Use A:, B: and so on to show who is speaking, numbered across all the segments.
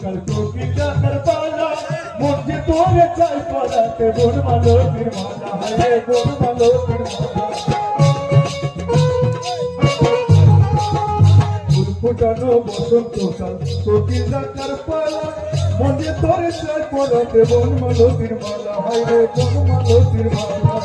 A: তোকাল কোকিল ডাকার পালা মন যে তোরে চাই পড়াতে বোন মালতীর মালা হায় বোন মালতীর মালা ফুটানো বসন্তকাল কোকিল ডাকার পালা মন যে তোরে চাই পড়াতে বোন মালতীর মালা হায় রে বোন মালতীর মালা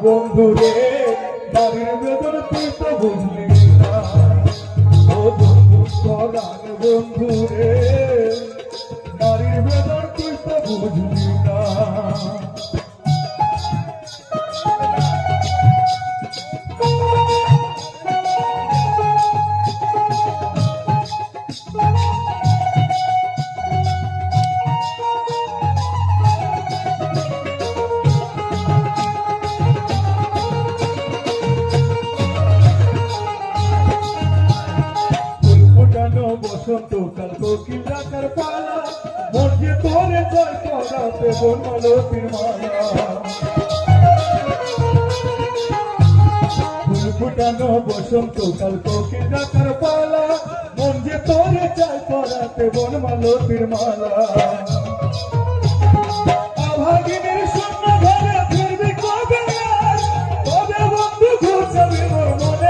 A: বন্ধু রে নারীর বেদন তুই তো বুঝলি না ও বন্ধু পরাণ বন্ধু রে নারীর বেদন তুই তো বুঝলি না বসন্তকাল কোকিল ডাকার পালা মন যে তোরে চাই পড়াতে বোন মালতীর মালা ফুল ফুটানো বসন্তকাল কোকিল ডাকার পালা মন যে তোরে চাই পড়াতে বোন মালতীর মালা অভাগিনীর শূন্য ঘরে ফিরবি কবে কবে বন্ধু ঘুরছবি মোর মনে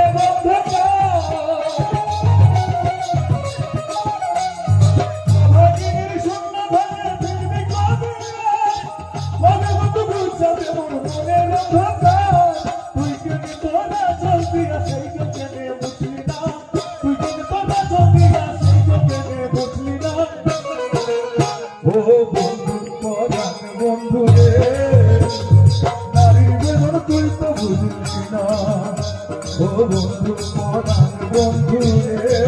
A: বন্ধু রে নারীর বেদন তুই তো বুঝলি না ও বন্ধু পরাণ বন্ধু রে